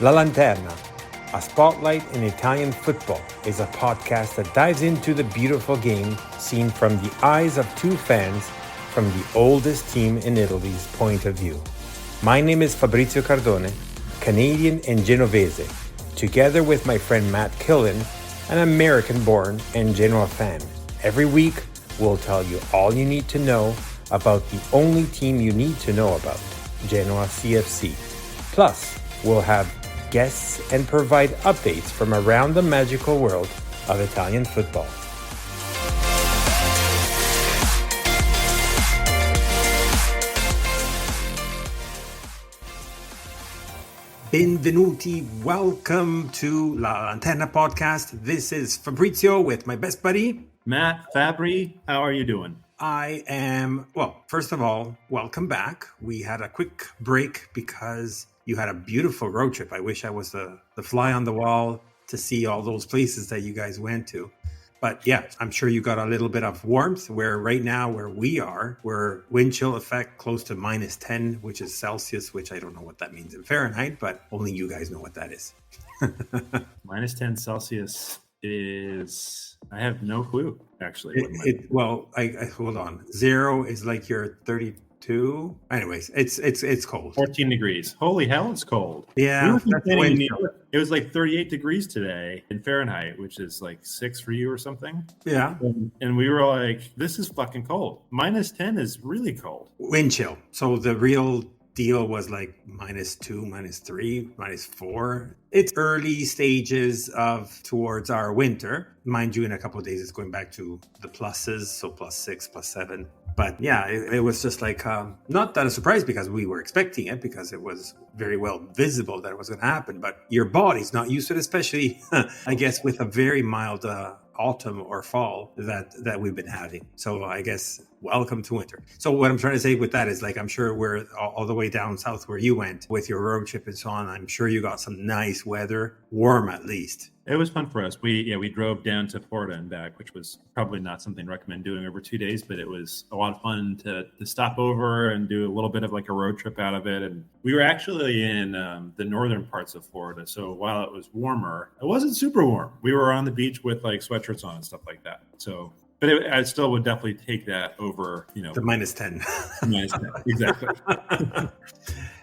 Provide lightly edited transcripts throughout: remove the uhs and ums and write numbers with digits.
La Lanterna, a spotlight in Italian football, is a podcast that dives into the beautiful game seen from the eyes of two fans from the oldest team in Italy's point of view. My name is Fabrizio Cardone, Canadian and Genovese, together with my friend Matt Killen, an American-born and Genoa fan. Every week, we'll tell you all you need to know about the only team you need to know about, Genoa CFC. Plus, we'll have guests and provide updates from around the magical world of Italian football. Benvenuti, welcome to La Lanterna podcast. This is Fabrizio with my best buddy, Matt Fabry. How are you doing? I am, well, first of all, welcome back. We had a quick break because you had a beautiful road trip. I wish I was the fly on the wall to see all those places that you guys went to. But yeah, I'm sure you got a little bit of warmth where right now where we are, we're wind chill effect close to minus 10, which is Celsius, which I don't know what that means in Fahrenheit, but only you guys know what that is. Minus 10 Celsius is, I have no clue, actually. I hold on. 0 is like your 32. Anyways, it's cold. 14 degrees. Holy hell, it's cold. Yeah. It was like 38 degrees today in Fahrenheit, which is like 6 for you or something. Yeah. And we were like, this is fucking cold. Minus 10 is really cold. Wind chill. So the real deal was like minus 2, minus 3, minus 4. It's early stages of towards our winter. Mind you, in a couple of days, it's going back to the pluses. So plus 6, plus 7. But yeah, it was just like, not that a surprise because we were expecting it because it was very well visible that it was going to happen. But your body's not used to it, especially, I guess, with a very mild autumn or fall that we've been having. So I guess welcome to winter. So what I'm trying to say with that is like, I'm sure we're all the way down south where you went with your road trip and so on. I'm sure you got some nice weather, warm at least. It was fun for us. We drove down to Florida and back, which was probably not something I recommend doing over 2 days, but it was a lot of fun to stop over and do a little bit of like a road trip out of it. And we were actually in the northern parts of Florida. So while it was warmer, it wasn't super warm. We were on the beach with like sweatshirts on and stuff like that. So, but I still would definitely take that over, the minus 10. Minus 10, exactly.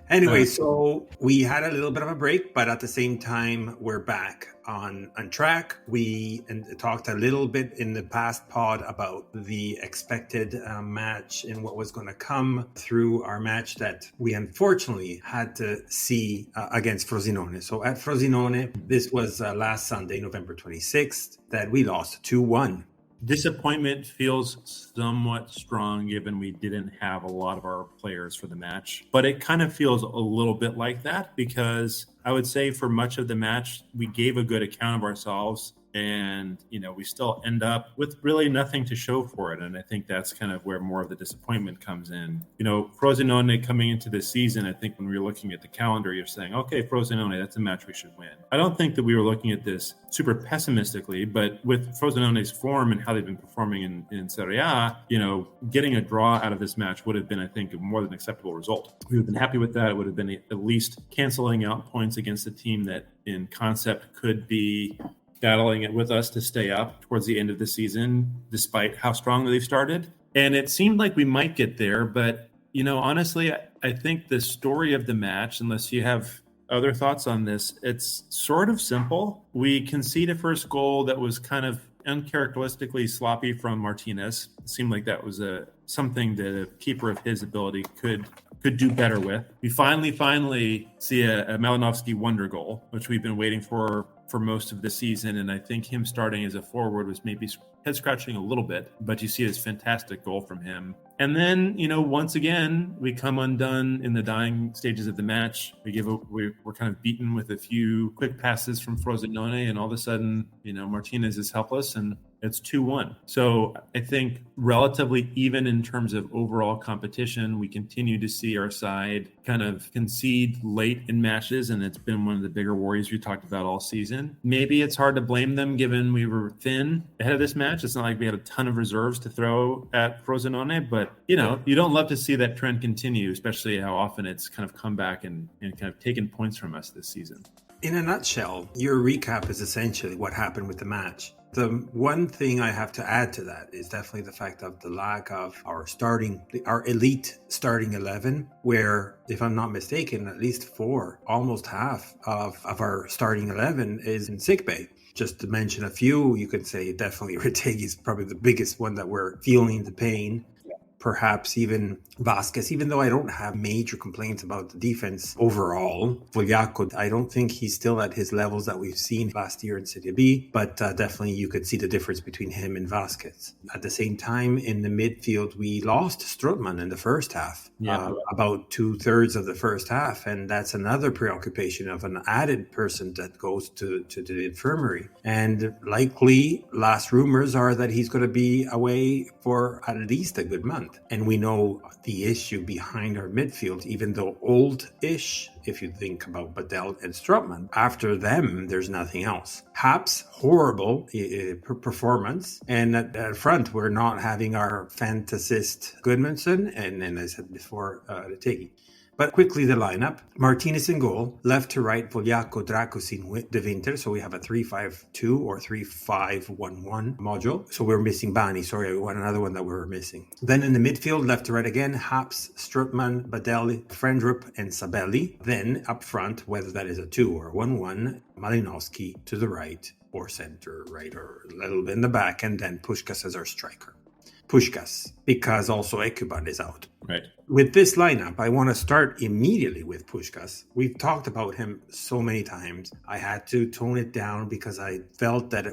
Anyway, so we had a little bit of a break, but at the same time, we're back on track. We talked a little bit in the past pod about the expected match and what was going to come through our match that we unfortunately had to see against Frosinone. So at Frosinone, this was last Sunday, November 26th, that we lost 2-1. Disappointment feels somewhat strong given we didn't have a lot of our players for the match, but it kind of feels a little bit like that because I would say for much of the match, we gave a good account of ourselves and, we still end up with really nothing to show for it. And I think that's kind of where more of the disappointment comes in. Frosinone coming into this season, I think when we were looking at the calendar, you're saying, okay, Frosinone, that's a match we should win. I don't think that we were looking at this super pessimistically, but with Frosinone's form and how they've been performing in Serie A, getting a draw out of this match would have been, I think, a more than acceptable result. We would have been happy with that. It would have been at least canceling out points against a team that in concept could be battling it with us to stay up towards the end of the season, despite how strongly they've started. And it seemed like we might get there, but, honestly, I think the story of the match, unless you have other thoughts on this, it's sort of simple. We concede a first goal that was kind of uncharacteristically sloppy from Martinez. It seemed like that was something that a keeper of his ability could do better with. We finally see a Malinowski wonder goal, which we've been waiting for most of the season. And I think him starting as a forward was maybe head scratching a little bit, but you see this fantastic goal from him. And then, once again, we come undone in the dying stages of the match. We're kind of beaten with a few quick passes from Frosinone, and all of a sudden, Martinez is helpless and it's 2-1. So I think relatively even in terms of overall competition, we continue to see our side kind of concede late in matches, and it's been one of the bigger worries we talked about all season. Maybe it's hard to blame them given we were thin ahead of this match. It's not like we had a ton of reserves to throw at Frosinone, but you don't love to see that trend continue, especially how often it's kind of come back and kind of taken points from us this season. In a nutshell, your recap is essentially what happened with the match. The one thing I have to add to that is definitely the fact of the lack of our elite starting 11, where, if I'm not mistaken, at least almost half of our starting 11 is in sickbay. Just to mention a few, you could say definitely Retegui is probably the biggest one that we're feeling the pain. Perhaps even Vasquez, even though I don't have major complaints about the defense overall. Vogliacco, I don't think he's still at his levels that we've seen last year in Serie B, but definitely you could see the difference between him and Vasquez. At the same time, in the midfield, we lost Strootman in the first half, about 2/3 of the first half, and that's another preoccupation of an added person that goes to the infirmary. And likely, last rumors are that he's going to be away for at least a good month. And we know the issue behind our midfield, even though old-ish, if you think about Badel and Strootman, after them, there's nothing else. Haps, horrible performance. And at front, we're not having our fantasist Goodmanson, and as I said before, Retegui. But quickly the lineup. Martinez in goal. Left to right, Vogliacco, Dracusin, De Winter. So we have a 3-5-2 or 3-5-1-1 module. So we're missing Bani. Sorry, another one that we were missing. Then in the midfield, left to right again, Haps, Strootman, Badel, Frendrup, and Sabelli. Then up front, whether that is a 2 or 1-1, Malinowski to the right or center right or a little bit in the back. And then Puskás as our striker. Puskás, because also Ekuban is out. Right. With this lineup, I want to start immediately with Puskás. We've talked about him so many times. I had to tone it down because I felt that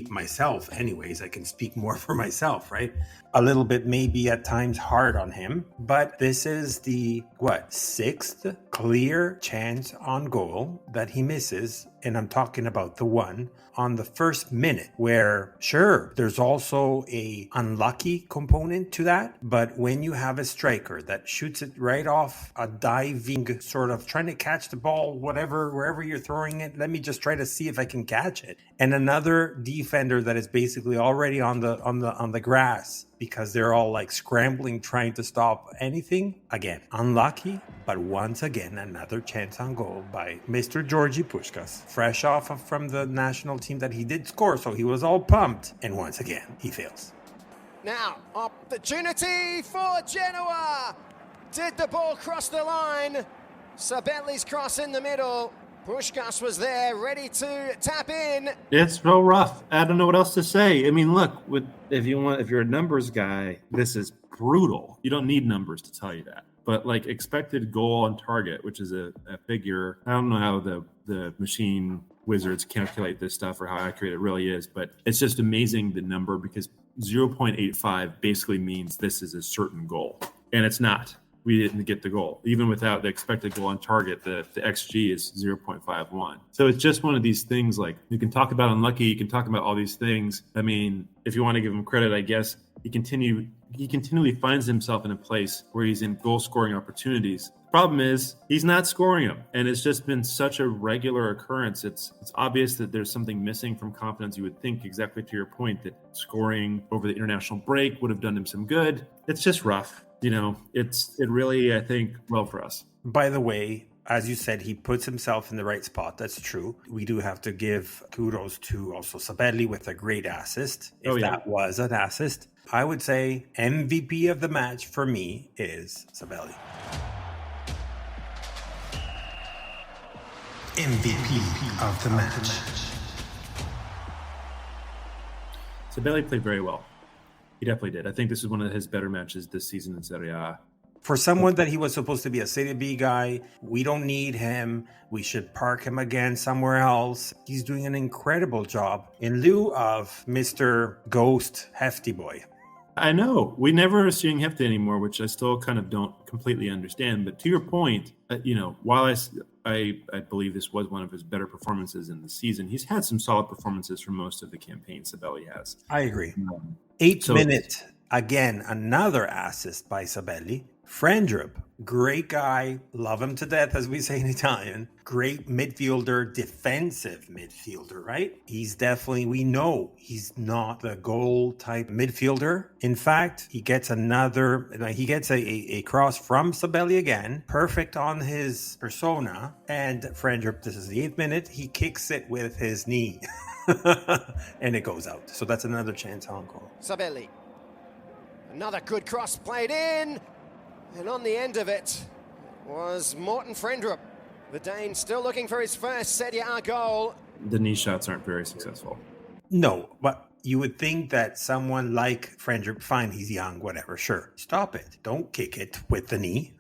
myself anyways, I can speak more for myself, right? A little bit maybe at times hard on him, but this is the, sixth clear chance on goal that he misses. And I'm talking about the one on the first minute where, sure, there's also a unlucky component to that. But when you have a striker that shoots it right off a diving sort of trying to catch the ball, wherever you're throwing it, let me just try to see if I can catch it. And another defender that is basically already on the grass because they're all like scrambling, trying to stop anything. Again, unlucky, but once again, another chance on goal by Mr. Georgi Puskás, fresh off from the national team that he did score, so he was all pumped. And once again, he fails. Now, opportunity for Genoa. Did the ball cross the line? Sabelli's cross in the middle. Puskás was there, ready to tap in. It's real rough. I don't know what else to say. I mean, look, if you're a numbers guy, this is brutal. You don't need numbers to tell you that. But like expected goal on target, which is a figure, I don't know how the machine wizards calculate this stuff or how accurate it really is, but it's just amazing the number because 0.85 basically means this is a certain goal. And it's not. We didn't get the goal. Even without the expected goal on target, the XG is 0.51. So it's just one of these things like you can talk about unlucky, you can talk about all these things. I mean, if you want to give him credit, I guess he continually finds himself in a place where he's in goal scoring opportunities. Problem is he's not scoring them. And it's just been such a regular occurrence. It's obvious that there's something missing from confidence. You would think exactly to your point that scoring over the international break would have done him some good. It's just rough. You know, it really, I think, well for us. By the way, as you said, he puts himself in the right spot. That's true. We do have to give kudos to also Sabelli with a great assist. If that was an assist, I would say MVP of the match for me is Sabelli. MVP of the match. Sabelli played very well. He definitely did. I think this is one of his better matches this season in Serie A. For someone that he was supposed to be a Serie B guy, we don't need him. We should park him again somewhere else. He's doing an incredible job in lieu of Mr. Ghost Hefty Boy. I know. We never are seeing Hefty anymore, which I still kind of don't completely understand. But to your point, while I believe this was one of his better performances in the season, he's had some solid performances for most of the campaign Sabelli has. I agree. 8 minute, again, another assist by Sabelli. Frendrup, great guy, love him to death, as we say in Italian. Great midfielder, defensive midfielder, right? He's definitely, we know he's not the goal type midfielder. In fact, he gets a cross from Sabelli again, perfect on his persona. And Frendrup, this is the 8th minute, he kicks it with his knee. And it goes out. So that's another chance on goal. Sabelli. Another good cross played in. And on the end of it was Morten Frendrup. The Dane still looking for his first Serie A goal. The knee shots aren't very successful. No, but you would think that someone like Frendrup, fine, he's young, whatever, sure. Stop it. Don't kick it with the knee.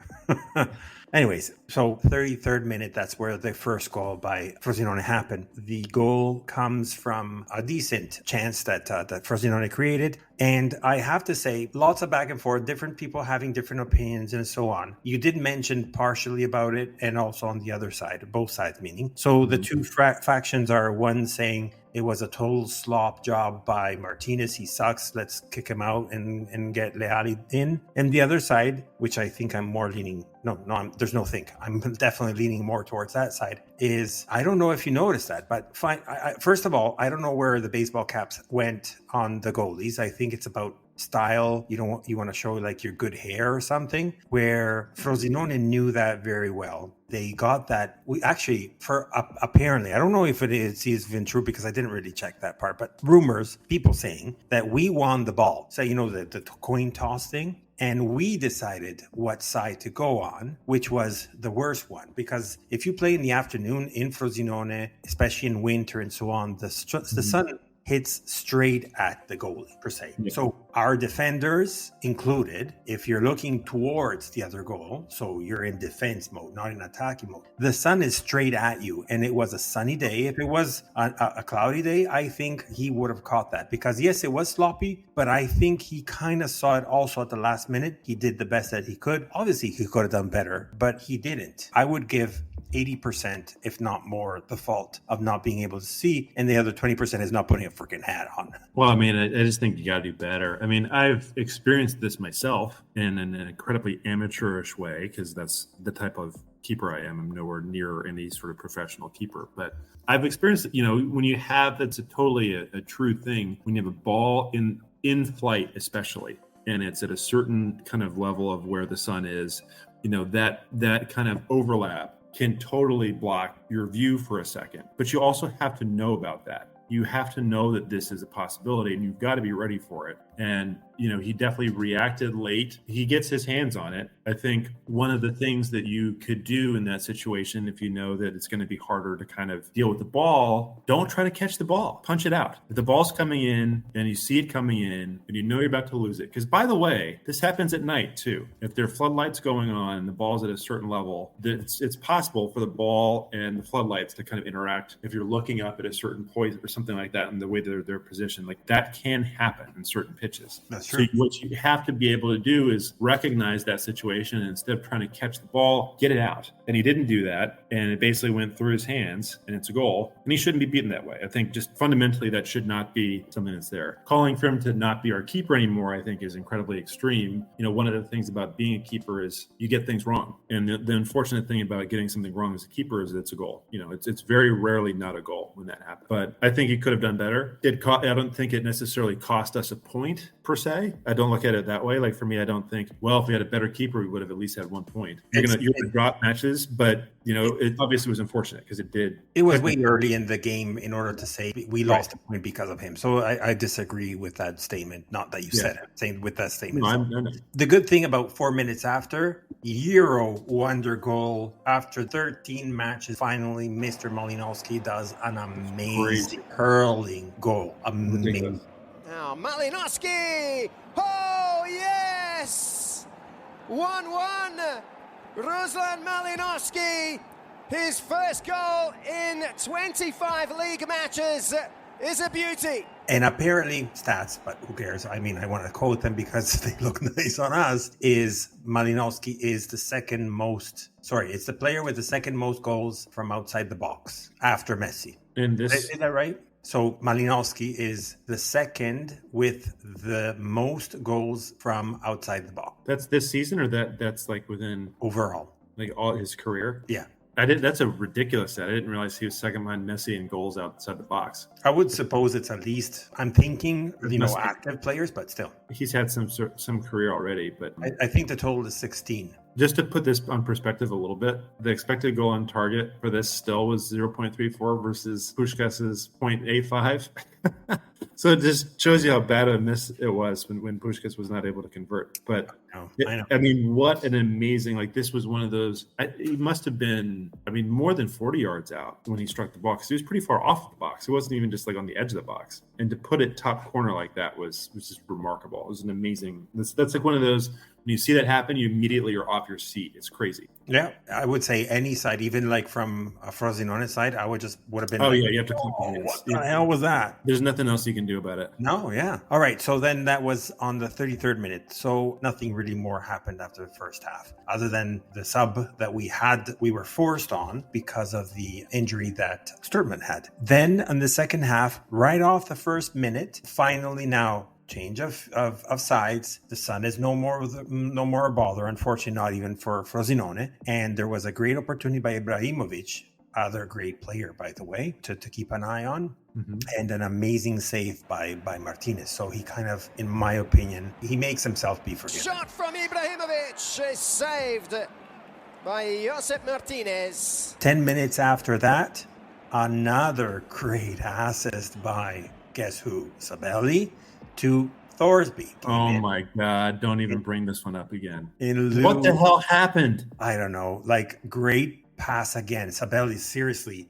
Anyways, so 33rd minute, that's where the first goal by Frosinone happened. The goal comes from a decent chance that Frosinone created. And I have to say, lots of back and forth, different people having different opinions and so on. You did mention partially about it and also on the other side, both sides meaning. So the two factions are one saying it was a total slop job by Martinez. He sucks. Let's kick him out and get Leali in. And the other side, which I think I'm more leaning, there's no think. I'm definitely leaning more towards that side, is I don't know if you noticed that, but fine. First of all, I don't know where the baseball caps went on the goalies. I think it's about style. You want to show like your good hair or something, where Frosinone knew that very well. They got that. We actually, apparently, I don't know if it is even true because I didn't really check that part, but rumors, people saying that we won the ball. So, the coin toss thing. And we decided what side to go on, which was the worst one. Because if you play in the afternoon in Frosinone, especially in winter and so on, the sun hits straight at the goalie, per se. Yeah. So our defenders included, if you're looking towards the other goal, so you're in defense mode, not in attacking mode, the sun is straight at you. And it was a sunny day. If it was a cloudy day, I think he would have caught that. Because yes, it was sloppy, but I think he kind of saw it also at the last minute. He did the best that he could. Obviously, he could have done better, but he didn't. I would give 80%, if not more, the fault of not being able to see, and the other 20% is not putting a freaking hat on. Well, I mean, I just think you got to do better. I mean, I've experienced this myself in an incredibly amateurish way, because that's the type of keeper I am. I'm nowhere near any sort of professional keeper, but I've experienced, when you have, that's totally a true thing, when you have a ball in flight, especially, and it's at a certain kind of level of where the sun is, that kind of overlap can totally block your view for a second. But you also have to know about that. You have to know that this is a possibility, and you've got to be ready for it. And, he definitely reacted late. He gets his hands on it. I think one of the things that you could do in that situation, if you know that it's going to be harder to kind of deal with the ball, don't try to catch the ball. Punch it out. If the ball's coming in and you see it coming in and you know you're about to lose it, because by the way, this happens at night too. If there are floodlights going on and the ball's at a certain level, it's possible for the ball and the floodlights to kind of interact. If you're looking up at a certain point or something like that, and the way they're positioned, like that can happen in certain pitches. That's true. So what you have to be able to do is recognize that situation, and instead of trying to catch the ball, get it out. And he didn't do that, and it basically went through his hands, and it's a goal. And he shouldn't be beaten that way. I think just fundamentally that should not be something that's there. Calling for him to not be our keeper anymore, I think, is incredibly extreme. One of the things about being a keeper is you get things wrong. And the unfortunate thing about getting something wrong as a keeper is it's a goal. It's very rarely not a goal when that happens. But I think he could have done better. I don't think it necessarily cost us a point per se. I don't look at it that way. Like for me, I don't think, well, if we had a better keeper, we would have at least had 1 point. You're gonna drop matches, but it obviously was unfortunate because it did. It was way early in the game in order to say we lost a point because of him. So I disagree with that statement. Not that you said it, saying with that statement. No. The good thing about 4 minutes after, Euro wonder goal after 13 matches. Finally, Mr. Malinowski does an amazing hurling goal. Amazing. Now Malinowski. Oh yes, 1-1. Ruslan Malinowski, his first goal in 25 league matches, is a beauty. And apparently, stats, but who cares? I mean, I want to quote them because they look nice on us, is Malinowski is the it's the player with the second most goals from outside the box after Messi. And this, is that right? So Malinowski is the second with the most goals from outside the box. That's this season, or that's like within overall, like all his career? Yeah. That's a ridiculous stat. I didn't realize he was second behind Messi in goals outside the box. I would suppose it's at least, I'm thinking, active players, but still. He's had some career already, but I think the total is 16. Just to put this on perspective a little bit, the expected goal on target for this still was 0.34 versus Puskas's 0.85. So it just shows you how bad of a miss it was when Puskás was not able to convert. But I know. I mean, what an amazing, like this was one of those, it must have been, more than 40 yards out when he struck the box. He was pretty far off the box. It wasn't even just like on the edge of the box. And to put it top corner like that was just remarkable. It was an amazing, that's like one of those, when you see that happen, you immediately are off your seat. It's crazy. Yeah, I would say any side, even like from a Frosinone side, I would have been. You have to keep what the hell was that? There's nothing else you can do about it. No, yeah. All right, so then that was on the 33rd minute. So nothing really more happened after the first half, other than the sub that we were forced on because of the injury that Sturtman had. Then in the second half, right off the first minute, finally now, change of sides. The Sun is no more a bother, unfortunately, not even for Frosinone. And there was a great opportunity by Ibrahimovic, other great player, by the way, to keep an eye on. Mm-hmm. And an amazing save by Martinez. So he kind of, in my opinion, he makes himself be forgiven. Shot from Ibrahimovic is saved by Josep Martinez. 10 minutes after that, another great assist by, guess who? Sabelli to Thorsby. Oh my God, don't even bring this one up again. What the hell happened? I don't know. Like, great pass again. Sabelli, seriously.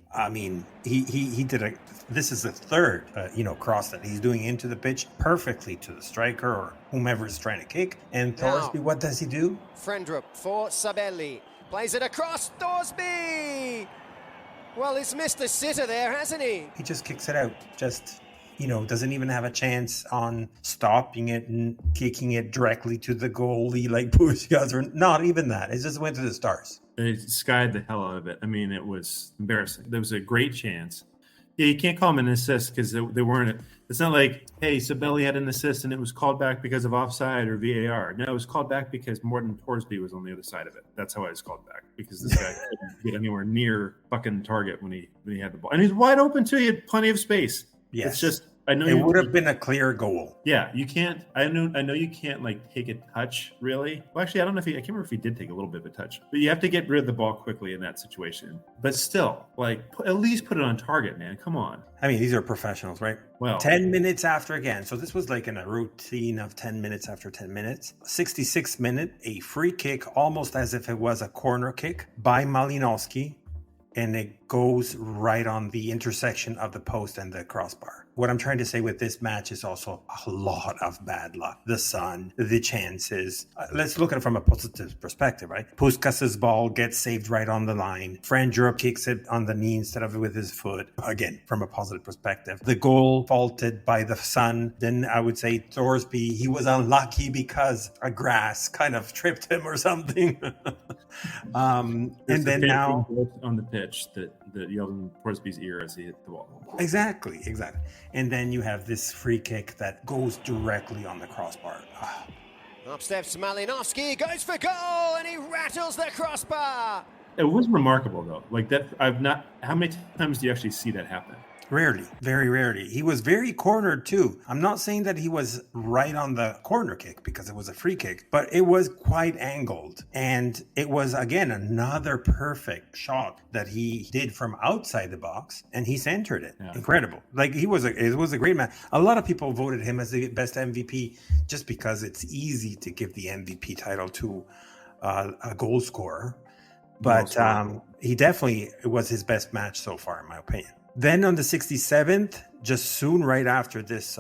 He did this is the third, cross that he's doing into the pitch perfectly to the striker or whomever is trying to kick. And Thorsby, what does he do? Frendrup for Sabelli. Plays it across Thorsby. Well, he's missed a sitter there, hasn't he? He just kicks it out. Doesn't even have a chance on stopping it and kicking it directly to the goalie like Puskás, or not even that. It just went to the stars. They skied the hell out of it. It was embarrassing. There was a great chance. Yeah, you can't call them an assist because they weren't. It's not like, hey, Sabelli had an assist and it was called back because of offside or VAR. No, it was called back because Morten Thorsby was on the other side of it. That's how it was called back, because this guy couldn't get anywhere near fucking target when he had the ball. And he's wide open too. He had plenty of space. Yes. It's just, I know it would have been a clear goal. Yeah, you can't. I know you can't like take a touch, really. Well, actually, I don't know if I can't remember if he did take a little bit of a touch, but you have to get rid of the ball quickly in that situation. But still, like, at least put it on target, man. Come on. These are professionals, right? Well, 10 minutes after again. So this was like in a routine of 10 minutes after 10 minutes. 66th minute, a free kick, almost as if it was a corner kick by Malinowski. And it goes right on the intersection of the post and the crossbar. What I'm trying to say with this match is also a lot of bad luck. The sun, the chances. Let's look at it from a positive perspective, right? Puskás's ball gets saved right on the line. Frendrup kicks it on the knee instead of with his foot. Again, from a positive perspective. The goal faulted by the sun. Then I would say Thorsby, he was unlucky because a grass kind of tripped him or something. And then now on the pitch that yelled in Thorsby's ear as he hit the ball. Exactly. And then you have this free kick that goes directly on the crossbar. Up steps Malinowski, goes for goal, and he rattles the crossbar. It was remarkable, though. Like that, how many times do you actually see that happen? Rarely, very rarely. He was very cornered too. I'm not saying that he was right on the corner kick because it was a free kick, but it was quite angled. And it was, again, another perfect shot that he did from outside the box, and he centered it. Yeah. Incredible. Like, it was a great man. A lot of people voted him as the best MVP just because it's easy to give the MVP title to a goal scorer. But he definitely, it was his best match so far, in my opinion. Then on the 67th, just soon right after this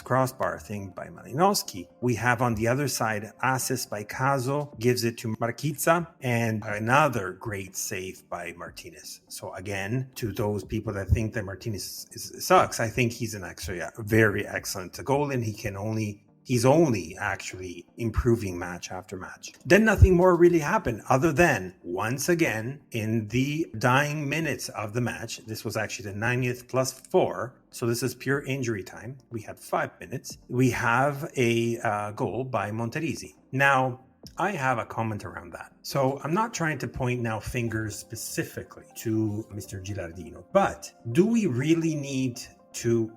crossbar thing by Malinowski, we have on the other side, assist by Caso, gives it to Marquitza, and another great save by Martinez. So again, to those people that think that Martinez sucks, I think he's actually a very excellent goalie, and he can only He's only actually improving match after match. Then nothing more really happened other than, once again, in the dying minutes of the match, this was actually the 90th plus 4, so this is pure injury time. We had 5 minutes. We have a goal by Monterisi. Now, I have a comment around that. So I'm not trying to point now fingers specifically to Mr. Gilardino, but do we really need to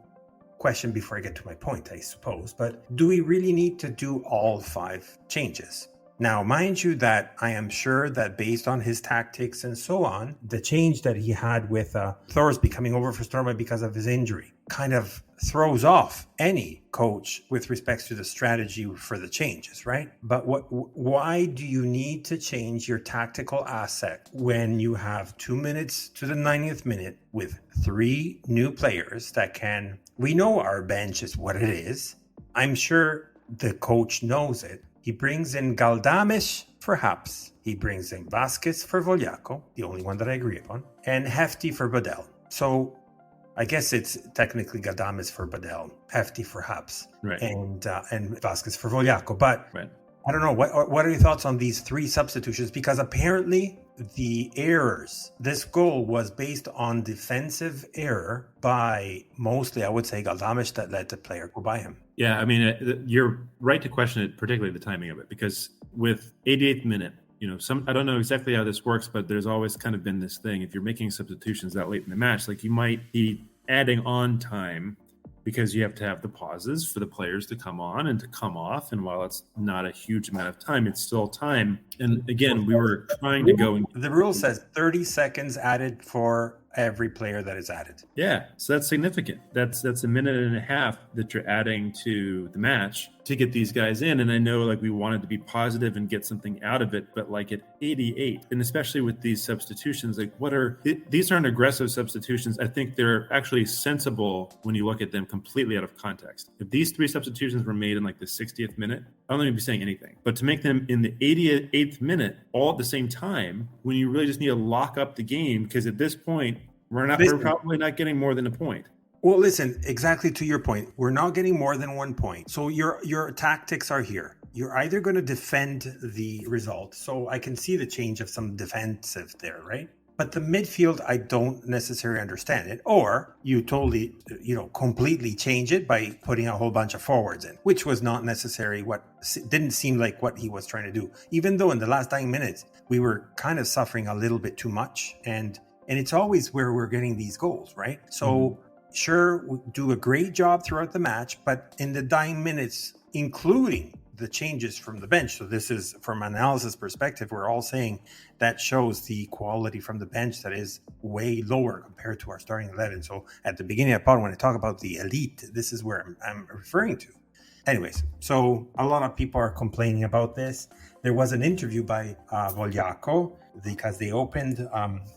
question before I get to my point, I suppose, but do we really need to do all 5 changes? Now, mind you that I am sure that based on his tactics and so on, the change that he had with Thorsby coming over for Storma because of his injury kind of throws off any coach with respects to the strategy for the changes, right? But why do you need to change your tactical asset when you have 2 minutes to the 90th minute with 3 new players that can... We know our bench is what it is. I'm sure the coach knows it. He brings in Galdames for Haps. He brings in Vasquez for Vogliacco, the only one that I agree upon, and Hefty for Badel. So I guess it's technically Galdames for Badel, Hefty for Haps, right, and Vasquez for Vogliacco. But right. I don't know. What are your thoughts on these 3 substitutions? Because apparently the errors, this goal was based on defensive error by mostly, I would say, Galdames that let the player go by him. Yeah, I mean, you're right to question it, particularly the timing of it, because with 88th minute, I don't know exactly how this works, but there's always kind of been this thing. If you're making substitutions that late in the match, like you might be adding on time because you have to have the pauses for the players to come on and to come off. And while it's not a huge amount of time, it's still time. And again, we were trying to go. The rule says 30 seconds added for every player that is added. Yeah, so that's significant. That's a minute and a half that you're adding to the match to get these guys in. And I know like we wanted to be positive and get something out of it, but like at 88, and especially with these substitutions, like these aren't aggressive substitutions. I think they're actually sensible when you look at them completely out of context. If these 3 substitutions were made in like the 60th minute, I don't even be saying anything. But to make them in the 88th minute all at the same time, when you really just need to lock up the game, because at this point, we're probably not getting more than a point. Well, listen, exactly to your point, we're not getting more than 1 point. So your tactics are here. You're either going to defend the result. So I can see the change of some defensive there, right? But the midfield, I don't necessarily understand it. Or you totally, completely change it by putting a whole bunch of forwards in, which was not necessary. Didn't seem like what he was trying to do. Even though in the last 9 minutes, we were kind of suffering a little bit too much. And it's always where we're getting these goals, right? So sure, we do a great job throughout the match, but in the dying minutes, including the changes from the bench. So this is from an analysis perspective, we're all saying that shows the quality from the bench that is way lower compared to our starting 11. So at the beginning of the pod, when I talk about the elite, this is where I'm referring to. Anyways, so a lot of people are complaining about this. There was an interview by Vogliacco because they opened,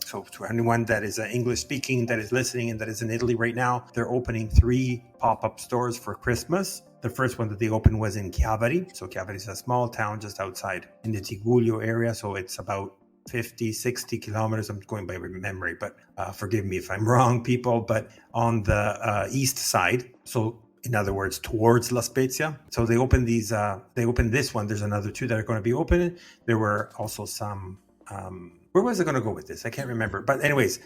so to anyone that is English speaking, that is listening and that is in Italy right now, they're opening 3 pop-up stores for Christmas. The first one that they opened was in Chiavari. So Chiavari is a small town just outside in the Tigullio area. So it's about 50, 60 kilometers. I'm going by memory, but forgive me if I'm wrong, people, but on the east side. So in other words, towards La Spezia. So they opened they opened this one. There's another 2 that are going to be opening. There were also some, where was I going to go with this? I can't remember. But anyways,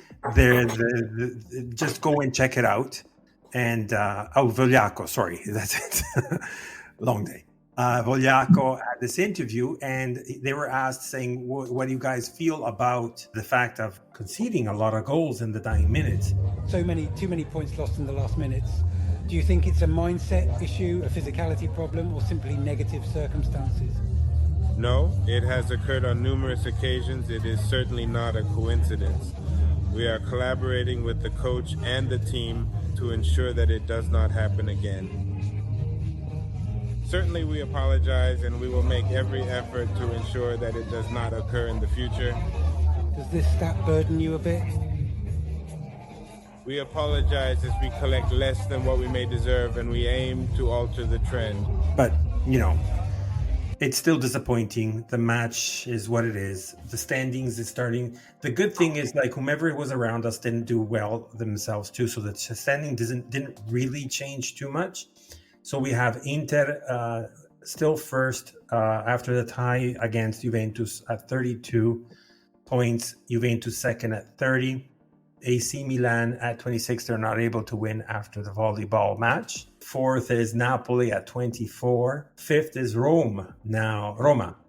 just go and check it out. And, Vogliacco, sorry, that's it. Long day. Vogliacco had this interview and they were asked saying, what do you guys feel about the fact of conceding a lot of goals in the dying minutes? Too many points lost in the last minutes. Do you think it's a mindset issue, a physicality problem, or simply negative circumstances? No, it has occurred on numerous occasions. It is certainly not a coincidence. We are collaborating with the coach and the team to ensure that it does not happen again. Certainly we apologize and we will make every effort to ensure that it does not occur in the future. Does this stat burden you a bit? We apologize as we collect less than what we may deserve and we aim to alter the trend. But, it's still disappointing. The match is what it is. The standings is starting. The good thing is like whomever was around us didn't do well themselves too. So the standing didn't really change too much. So we have Inter still first after the tie against Juventus at 32 points. Juventus second at 30. AC Milan at 26. They're not able to win after the volleyball match. Fourth is Napoli at 24. Fifth is Roma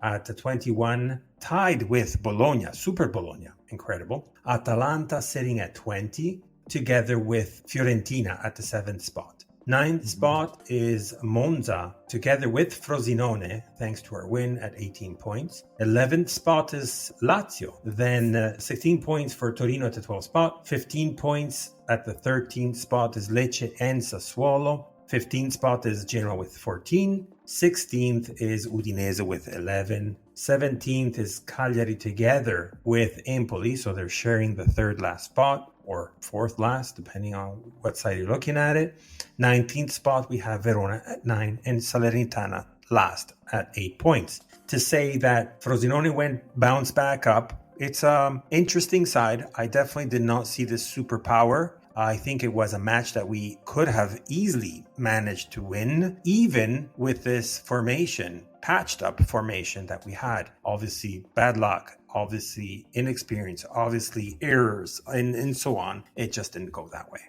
at 21, tied with Bologna, Super Bologna, incredible. Atalanta sitting at 20, together with Fiorentina at the 7th spot. Ninth spot is Monza, together with Frosinone, thanks to our win at 18 points. 11th spot is Lazio. Then 16 points for Torino at the 12th spot. 15 points at the 13th spot is Lecce and Sassuolo. 15th spot is Genoa with 14. 16th is Udinese with 11. 17th is Cagliari together with Empoli, so they're sharing the third last spot, or fourth last, depending on what side you're looking at it. 19th spot, we have Verona at 9 and Salernitana last at 8 points. To say that Frosinone bounced back up, it's an interesting side. I definitely did not see this superpower. I think it was a match that we could have easily managed to win, even with this formation, patched up formation that we had. Obviously, bad luck, obviously inexperience, obviously errors, and so on. It just didn't go that way.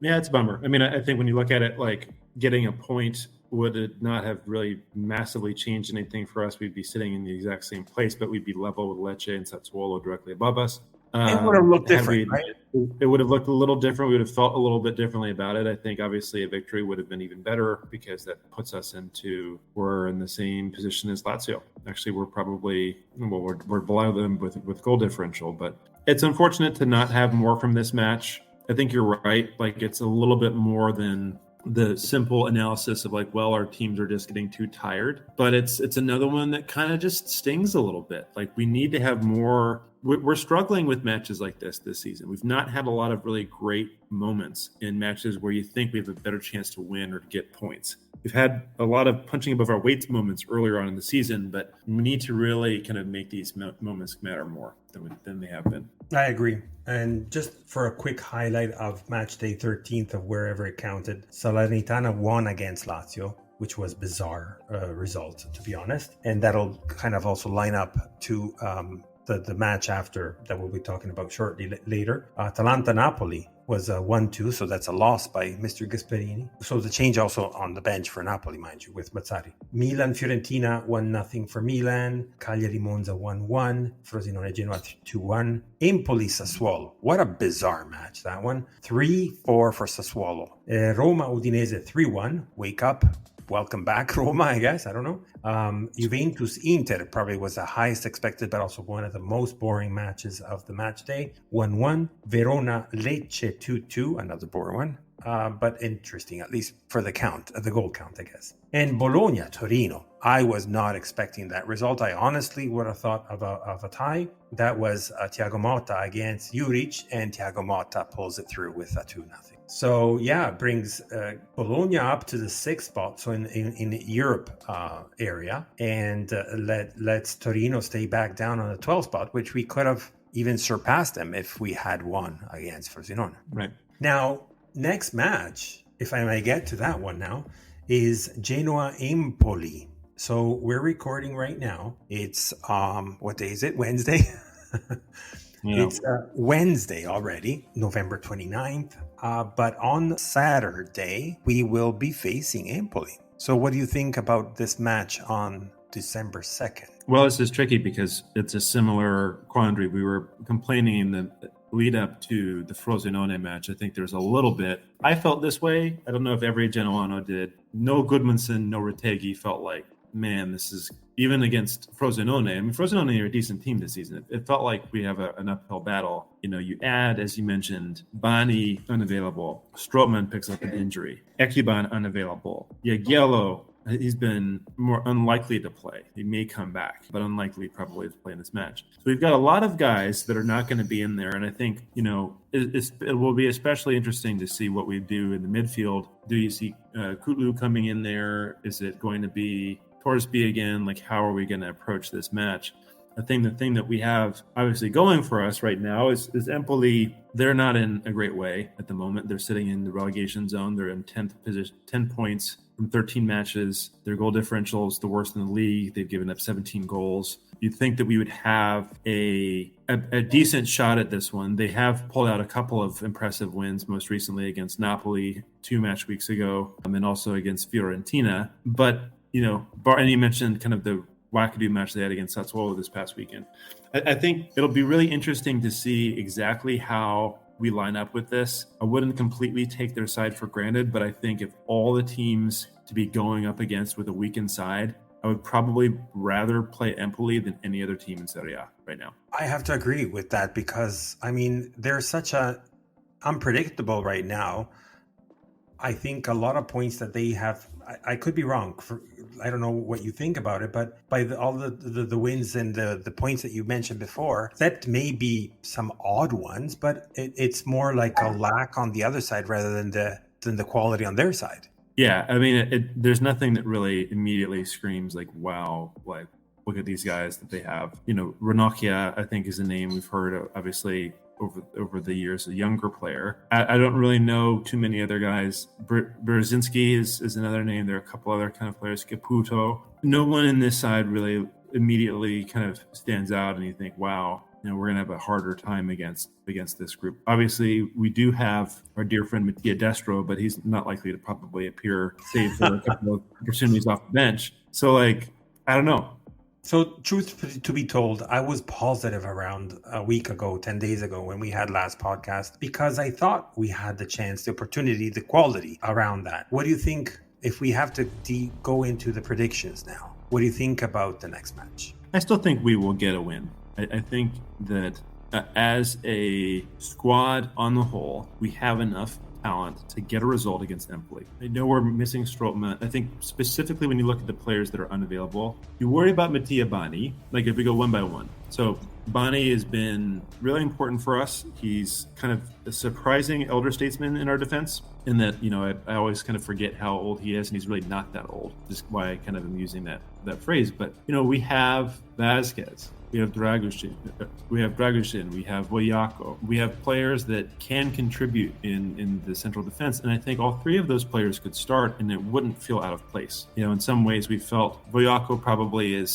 Yeah, it's a bummer. I mean, I think when you look at it, like getting a point would it not have really massively changed anything for us. We'd be sitting in the exact same place, but we'd be level with Lecce and Sassuolo directly above us. It would have looked different, right? It would have looked a little different. We would have felt a little bit differently about it. I think obviously a victory would have been even better because that puts us we're in the same position as Lazio. Actually, we're probably, we're below them with goal differential, but it's unfortunate to not have more from this match. I think you're right. Like it's a little bit more than the simple analysis of like, well, our teams are just getting too tired, but it's another one that kind of just stings a little bit. Like we need to have more. We're struggling with matches like this season. We've not had a lot of really great moments in matches where you think we have a better chance to win or to get points. We've had a lot of punching above our weights moments earlier on in the season, but we need to really kind of make these moments matter more than they have been. I agree. And just for a quick highlight of match day 13th of wherever it counted, Salernitana won against Lazio, which was bizarre result, to be honest. And that'll kind of also line up to the match after that we'll be talking about shortly later. Atalanta-Napoli was a 1-2, so that's a loss by Mr. Gasperini. So the change also on the bench for Napoli, mind you, with Mazzari. Milan-Fiorentina 1-0 for Milan. Cagliari-Monza 1-1. Frosinone-Genoa 2-1. Empoli-Sassuolo. What a bizarre match, that one. 3-4 for Sassuolo. Roma-Udinese 3-1. Wake up. Welcome back, Roma, I guess. I don't know. Juventus-Inter probably was the highest expected, but also one of the most boring matches of the match day. 1-1. Verona-Lecce 2-2, another boring one. But interesting, at least for the goal count, I guess. And Bologna-Torino. I was not expecting that result. I honestly would have thought of a tie. That was Thiago Motta against Juric, and Thiago Motta pulls it through with a 2-0. So yeah, it brings Bologna up to the 6th spot, so in Europe area, and lets Torino stay back down on the 12th spot, which we could have even surpassed them if we had won against Frosinone. Right. Now, next match, if I may get to that one now, is Genoa-Empoli. So we're recording right now. It's what day is it? Wednesday. Yeah. It's Wednesday already, November 29th. But on Saturday, we will be facing Empoli. So what do you think about this match on December 2nd? Well, this is tricky because it's a similar quandary. We were complaining in the lead up to the Frosinone match. I think there's a little bit. I felt this way. I don't know if every Genoano did. No Goodmanson, no Retegui felt like, man, this is even against Frosinone. I mean, Frosinone are a decent team this season. It felt like we have an uphill battle. You know, you add, as you mentioned, Bani unavailable. Strootman picks up an injury. Ekuban unavailable. Jagiello, he's been more unlikely to play. He may come back, but unlikely probably to play in this match. So we've got a lot of guys that are not going to be in there. And I think, you know, it will be especially interesting to see what we do in the midfield. Do you see Kutlu coming in there? Is it going to be Torsby again? Like, how are we going to approach this match? I think the thing that we have obviously going for us right now is Empoli. They're not in a great way at the moment. They're sitting in the relegation zone. They're in 10th position, 10 points from 13 matches. Their goal differential is the worst in the league. They've given up 17 goals. You'd think that we would have a decent shot at this one. They have pulled out a couple of impressive wins, most recently against Napoli 2 match weeks ago, and also against Fiorentina. But, and you mentioned kind of the wackadoo match they had against Sassuolo this past weekend. I think it'll be really interesting to see exactly how we line up with this. I wouldn't completely take their side for granted, but I think if all the teams to be going up against with a weakened side, I would probably rather play Empoli than any other team in Serie A right now. I have to agree with that because, they're such a unpredictable right now. I think a lot of points that they have, I could be wrong. I don't know what you think about it, but by all the wins and the points that you mentioned before, that may be some odd ones, but it's more like a lack on the other side rather than the quality on their side. Yeah, there's nothing that really immediately screams like, wow, like look at these guys that they have. Ranocchia, I think, is a name we've heard, obviously, over the years, a younger player. I don't really know too many other guys. Brzezinski is another name. There are a couple other kind of players. Caputo. No one in this side really immediately kind of stands out, and you think, wow, we're going to have a harder time against this group. Obviously, we do have our dear friend Mattia Destro, but he's not likely to probably appear, save for a couple of opportunities off the bench. So, I don't know. So, truth to be told, I was positive around a week ago, 10 days ago, when we had last podcast, because I thought we had the chance, the opportunity, the quality around that. What do you think if we have to go into the predictions now? What do you think about the next match? I still think we will get a win. I think that as a squad on the whole, we have enough talent to get a result against Empoli. I know we're missing Strootman. I think specifically when you look at the players that are unavailable, you worry about Mattia Bani, like if we go one by one. So Bani has been really important for us. He's kind of a surprising elder statesman in our defense in that, I always kind of forget how old he is, and he's really not that old. Just why I kind of am using that phrase. But, we have Vazquez. We have Dragusin, we have Voyako. We have players that can contribute in the central defense. And I think all 3 of those players could start and it wouldn't feel out of place. In some ways we felt Voyako probably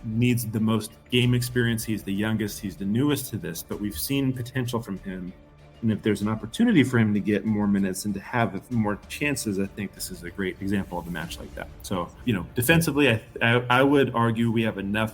needs the most game experience. He's the youngest, he's the newest to this, but we've seen potential from him. And if there's an opportunity for him to get more minutes and to have more chances, I think this is a great example of a match like that. So, defensively, I would argue we have enough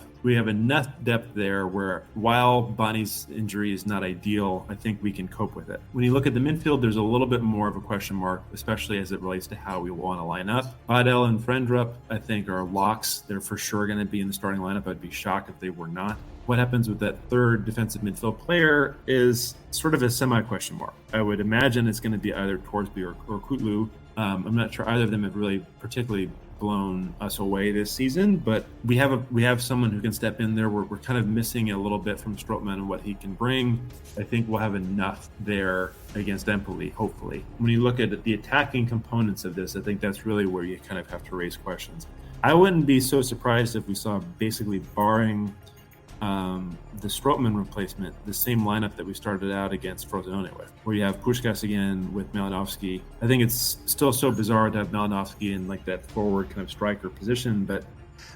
depth there where while Bani's injury is not ideal, I think we can cope with it. When you look at the midfield, there's a little bit more of a question mark, especially as it relates to how we want to line up. Adel and Frendrup, I think, are locks. They're for sure going to be in the starting lineup. I'd be shocked if they were not. What happens with that third defensive midfield player is sort of a semi-question mark. I would imagine it's going to be either Torsby or Kutlu. I'm not sure either of them have really particularly blown us away this season, but we have someone who can step in there. We're kind of missing a little bit from Strootman and what he can bring. I think we'll have enough there against Empoli, hopefully. When you look at the attacking components of this, I think that's really where you kind of have to raise questions. I wouldn't be so surprised if we saw, basically barring the Strootman replacement, the same lineup that we started out against Frosinone with, where you have Puskás again with Malinovsky. I think it's still so bizarre to have Malinovsky in that forward kind of striker position, but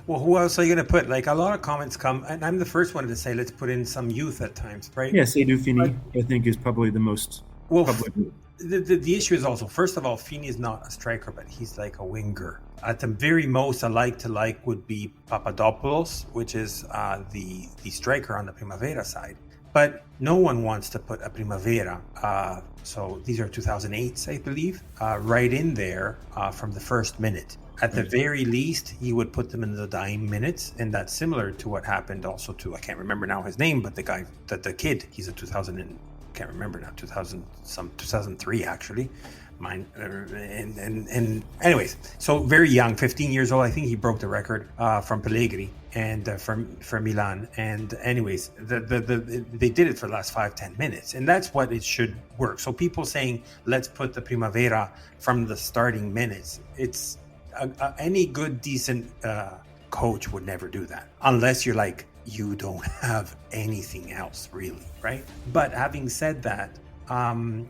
well, who else are you going to put? A lot of comments come, and I'm the first one to say let's put in some youth at times, right? Yeah, Seydou Fini, I think, is probably the most public. The issue is also, first of all, Fini is not a striker, but he's like a winger. At the very most, a like would be Papadopoulos, which is the striker on the Primavera side. But no one wants to put a Primavera, so these are 2008s, I believe, right in there from the first minute. At the very least, he would put them in the dying minutes, and that's similar to what happened also to, I can't remember now his name, but the kid, he's a 2003 actually. Mine and anyways, so very young, 15 years old. I think he broke the record from Pellegrini and from Milan. And anyways, they did it for the last 5-10 minutes, and that's what it should work. So people saying let's put the Primavera from the starting minutes, it's any good decent coach would never do that unless you're like you don't have anything else really, right? But having said that,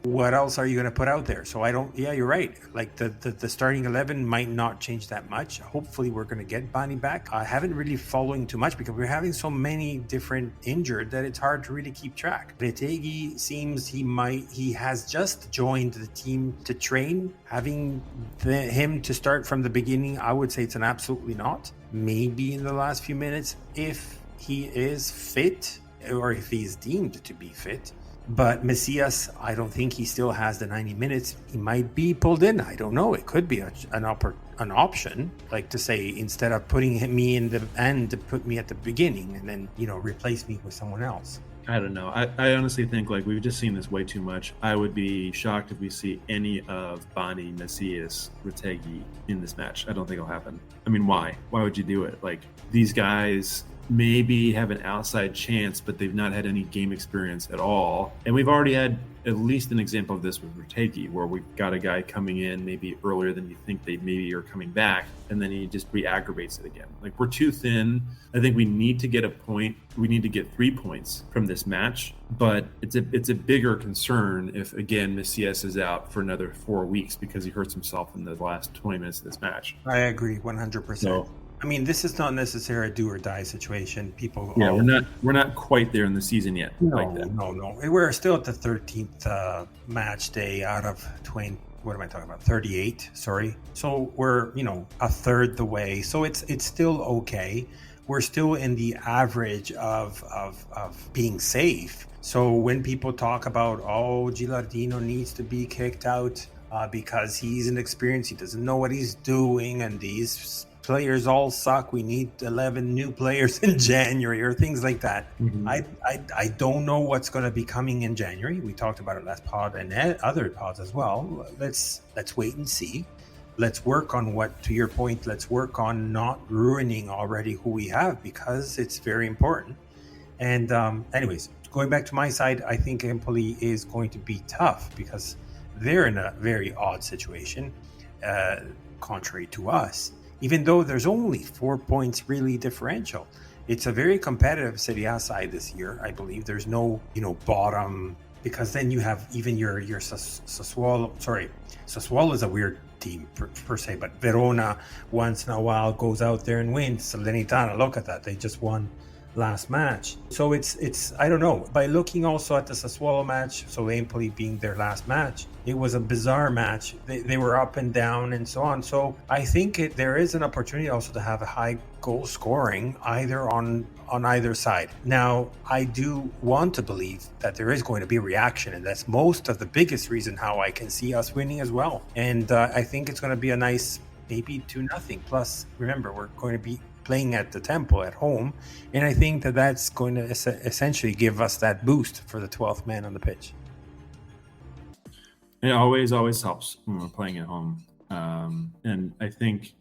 what else are you going to put out there? So you're right. Like the starting 11 might not change that much. Hopefully we're going to get Bani back. I haven't really following too much because we're having so many different injured that it's hard to really keep track. Retegi seems he has just joined the team to train. Having him to start from the beginning, I would say it's an absolutely not. Maybe in the last few minutes if he is fit or if he's deemed to be fit. But Messias, I don't think he still has the 90 minutes. He might be pulled in. I don't know. It could be an option, like to say, instead of putting me in the end, to put me at the beginning and then, replace me with someone else. I don't know. I honestly think we've just seen this way too much. I would be shocked if we see any of Bani, Messias, Retegi in this match. I don't think it'll happen. I mean, why? Why would you do it? These guys maybe have an outside chance, but they've not had any game experience at all. And we've already had at least an example of this with Retegi, where we've got a guy coming in maybe earlier than you think they maybe are coming back, and then he just re-aggravates it again. We're too thin. I think we need to get a point. We need to get 3 points from this match, but it's a bigger concern if, again, Messias is out for another 4 weeks because he hurts himself in the last 20 minutes of this match. I agree 100%. So, I mean, this is not necessarily a do or die situation. We're not quite there in the season yet. No. We're still at the 13th match day out of 20. What am I talking about? 38. Sorry. So we're a third the way. So it's still okay. We're still in the average of being safe. So when people talk about Gilardino needs to be kicked out because he's inexperienced, he doesn't know what he's doing, and these players all suck, we need 11 new players in January or things like that. Mm-hmm. I don't know what's going to be coming in January. We talked about it last pod and other pods as well. Let's wait and see. Let's work on to your point, let's work on not ruining already who we have, because it's very important. And anyways, going back to my side, I think Empoli is going to be tough because they're in a very odd situation, contrary to us. Even though there's only 4 points really differential. It's a very competitive Serie A side this year, I believe. There's no, bottom, because then you have even your Sassuolo. Sorry, Sassuolo is a weird team per se, but Verona once in a while goes out there and wins. Salernitana, look at that. They just won last match. So it's I don't know. By looking also at the Sassuolo match, so Empoli being their last match, it was a bizarre match. They were up and down and so on. So I think there is an opportunity also to have a high goal scoring either on either side. Now, I do want to believe that there is going to be a reaction, and that's most of the biggest reason how I can see us winning as well. And I think it's going to be a nice maybe 2-0. Plus, remember, we're going to be playing at the Temple at home, and I think that's going to essentially give us that boost for the 12th man on the pitch. It always helps when we're playing at home, and I think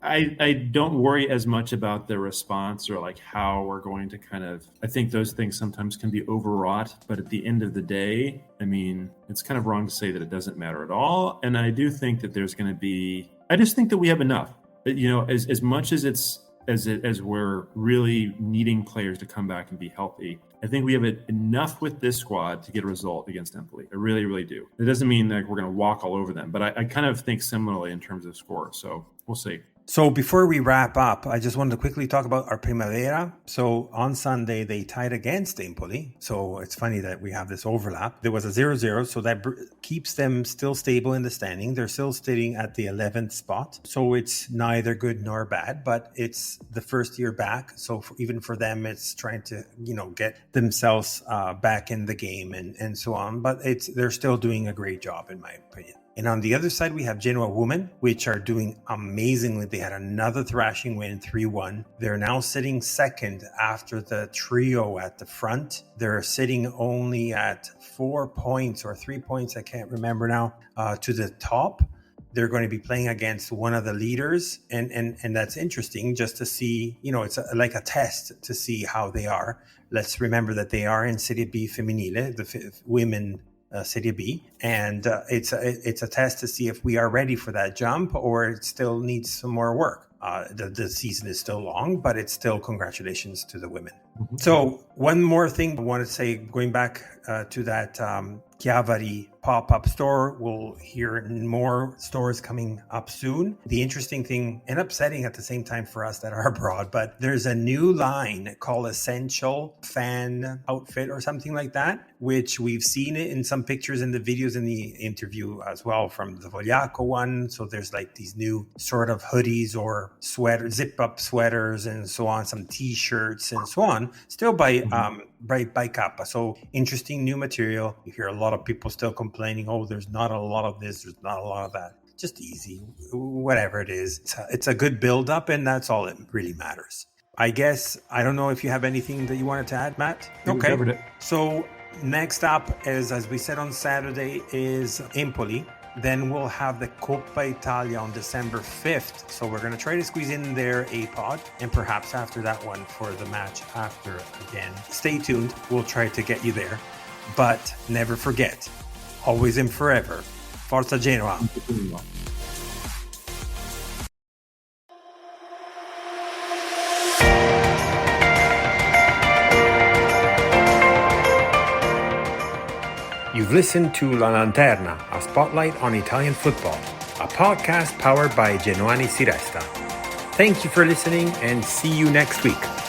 I don't worry as much about the response or how we're going to I think those things sometimes can be overwrought, but at the end of the day, I mean, it's kind of wrong to say that it doesn't matter at all. And I do think that there's going to be, I just think that we have enough, as much as we're really needing players to come back and be healthy. I think we have enough with this squad to get a result against Empoli. I really, really do. It doesn't mean that we're going to walk all over them, but I kind of think similarly in terms of score. So we'll see. So before we wrap up, I just wanted to quickly talk about our Primavera. So on Sunday, they tied against Empoli. So it's funny that we have this overlap. There was a 0-0, so that keeps them still stable in the standing. They're still sitting at the 11th spot. So it's neither good nor bad, but it's the first year back. So even for them, it's trying to, get themselves back in the game and so on. But they're still doing a great job, in my opinion. And on the other side, we have Genoa women, which are doing amazingly. They had another thrashing win, 3-1. They're now sitting second after the trio at the front. They're sitting only at 4 points or 3 points, I can't remember now, to the top. They're going to be playing against one of the leaders. And that's interesting just to see, it's like a test to see how they are. Let's remember that they are in Serie B Femminile, the women Serie B, and it's a test to see if we are ready for that jump or it still needs some more work. The season is still long, but it's still congratulations to the women. So one more thing I want to say, going back to that Chiavari pop-up store, we'll hear more stores coming up soon. The interesting thing, and upsetting at the same time for us that are abroad, but there's a new line called Essential Fan Outfit or something like that, which we've seen it in some pictures in the videos in the interview as well from the Vogliacco one. So there's like these new sort of hoodies or zip-up sweaters and so on, some t-shirts and so on, still by Kappa. So interesting new material. You hear a lot of people still complaining, oh, there's not a lot of this, there's not a lot of that. Just easy, whatever it is. It's a good build-up, and that's all that really matters. I guess, I don't know if you have anything that you wanted to add, Matt? Okay. Covered it. So next up is, as we said on Saturday, is Empoli. Then we'll have the Coppa Italia on December 5th. So we're going to try to squeeze in there a pod, and perhaps after that one for the match after again. Stay tuned. We'll try to get you there. But never forget, always and forever, Forza Genoa. You've listened to La Lanterna, a spotlight on Italian football, a podcast powered by Genoani Si Resta. Thank you for listening, and see you next week.